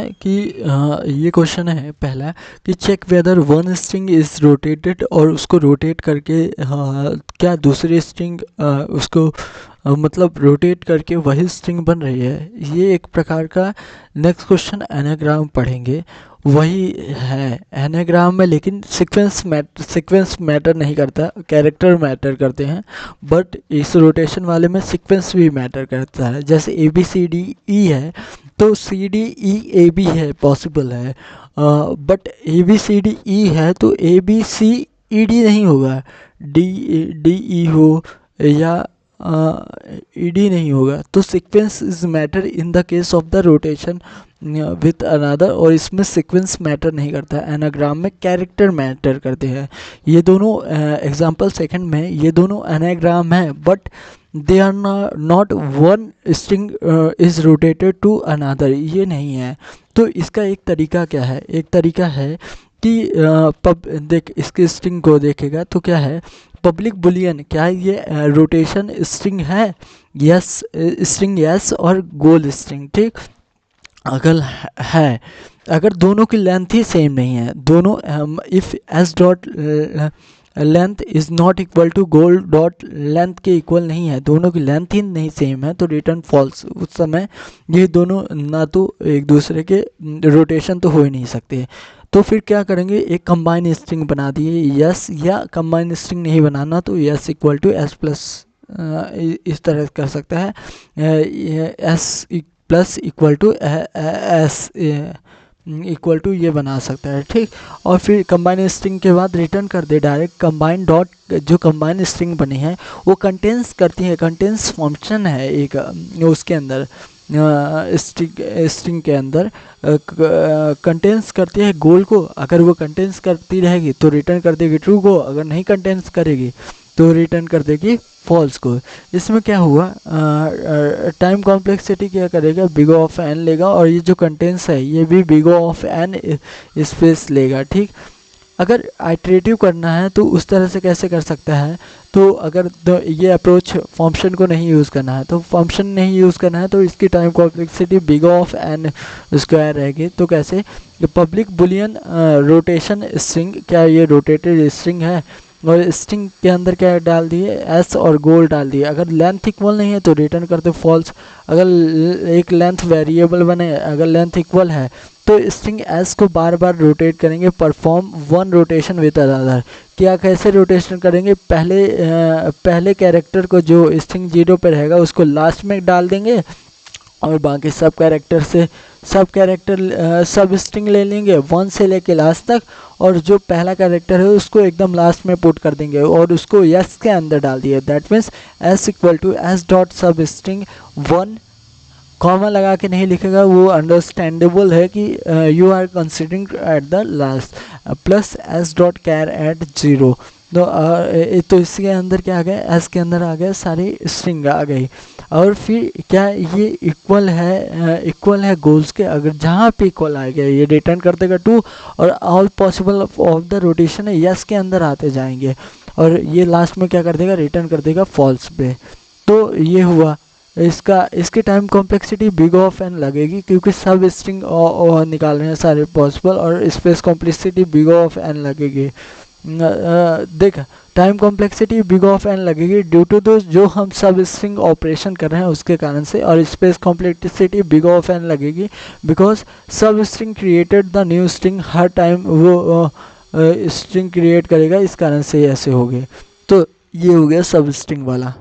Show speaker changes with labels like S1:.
S1: हैं कि ये क्वेश्चन है पहला कि check whether one string is rotated, और उसको रोटेट करके क्या दूसरी स्ट्रिंग उसको मतलब रोटेट करके वही स्ट्रिंग बन रही है। ये एक प्रकार का नेक्स्ट क्वेश्चन एनाग्राम पढ़ेंगे वही है एनाग्राम में, लेकिन सीक्वेंस मैटर नहीं करता, कैरेक्टर मैटर करते हैं। बट इस रोटेशन वाले में सीक्वेंस भी मैटर करता है। जैसे ए बी सी डी ई है तो C D E A B है, पॉसिबल है। But A B C D E है तो ए बी सी ई डी नहीं होगा, डी डी ई हो या ई डी नहीं होगा। तो sequence is matter in the case of the rotation with another, और इसमें सीक्वेंस मैटर नहीं करता। एनाग्राम में कैरेक्टर मैटर करते हैं। ये दोनों एग्जांपल सेकंड में ये दोनों एनाग्राम हैं, but they are not one string is rotated to another, ये नहीं है। तो इसका एक तरीका क्या है, एक तरीका है कि देख इसके स्ट्रिंग को देखेगा तो क्या है, पब्लिक बुलियन, क्या ये रोटेशन स्ट्रिंग है, यस स्ट्रिंग यस, और गोल स्ट्रिंग, ठीक। अगर है, अगर दोनों की लेंथ ही सेम नहीं है, दोनों if s dot length is not equal to goal dot length के इक्वल नहीं है, दोनों की लेंथ ही नहीं सेम है, तो रिटर्न फॉल्स। उस समय ये दोनों ना तो एक दूसरे के रोटेशन तो हो ही नहीं सकते। तो फिर क्या करेंगे, एक कंबाइन स्ट्रिंग बना दिए यस, या कंबाइन स्ट्रिंग नहीं बनाना तो s equal to s plus, इस तरह कर सकता है, s plus equal to s equal to ये बना सकता है, ठीक। और फिर कंबाइन स्ट्रिंग के बाद रिटर्न कर दे डायरेक्ट कंबाइन डॉट, जो कंबाइन स्ट्रिंग बनी है वो कंटेंस करती है, कंटेंस फंक्शन है एक उसके अंदर, स्ट्रिंग के अंदर कंटेंस करती है गोल को। अगर वो कंटेंस करती रहेगी तो रिटर्न कर देगी ट्रू को, अगर नहीं कंटेंस करेगी तो रिटर्न कर देगी फॉल्स को। इसमें क्या हुआ, टाइम कॉम्प्लेक्सिटी क्या करेगा, बिग ऑफ एन लेगा, और ये जो कंटेंस है ये भी बिग ऑफ एन स्पेस लेगा, ठीक। अगर आइटरेटिव करना है तो उस तरह से कैसे कर सकता है, तो अगर ये अप्रोच फंक्शन को नहीं यूज़ करना है, तो फंक्शन नहीं यूज़ करना है तो इसकी time complexity big of n square रहेगी। तो कैसे, पब्लिक बुलियन रोटेशन स्ट्रिंग, क्या ये रोटेटेड स्ट्रिंग है, और स्ट्रिंग के अंदर क्या डाल दिए, एस और गोल डाल दिए। अगर लेंथ इक्वल नहीं है तो रिटर्न कर दो फॉल्स। अगर एक लेंथ वेरिएबल बने, अगर लेंथ इक्वल है तो स्ट्रिंग एस को बार बार रोटेट करेंगे, perform one rotation with another. क्या कैसे रोटेशन करेंगे, पहले कैरेक्टर को जो स्ट्रिंग 0 पे रहेगा उसको लास्ट में डाल देंगे, और बाकी सब कैरेक्टर सब स्ट्रिंग ले लेंगे 1 से लेके लास्ट तक, और जो पहला कैरेक्टर है उसको एकदम लास्ट में पुट कर देंगे और उसको यस के अंदर डाल दिए। That means s equal to s dot substring 1, comma लगा के नहीं लिखेगा, वो अंडरस्टैंडेबल है कि you are considering at the last, plus s dot char at 0। तो इसके अंदर क्या आ गया, एस के अंदर आ गया सारी स्ट्रिंग आ गई। और फिर क्या ये इक्वल है गोल्स के, अगर जहाँ पे इक्वल आ गया ये रिटर्न कर देगा 2, और all possible of the rotation है यस के अंदर आते जाएंगे, और ये लास्ट में क्या कर देगा, रिटर्न कर देगा फॉल्स पे। तो ये हुआ इसकी time complexity big of N लगेगी, क्योंकि सब स्ट्रिंग निकाल रहे हैं सारे पॉसिबल, और space complexity big of N लगेगी। देख time complexity big of N लगेगी ड्यू टू दो जो हम सब स्ट्रिंग ऑपरेशन कर रहे हैं उसके कारण से, और space complexity big of N लगेगी बिकॉज सब string created the new string, हर टाइम वो स्ट्रिंग क्रिएट करेगा, इस कारण से ऐसे हो गए। तो ये हो गया सब स्ट्रिंग वाला।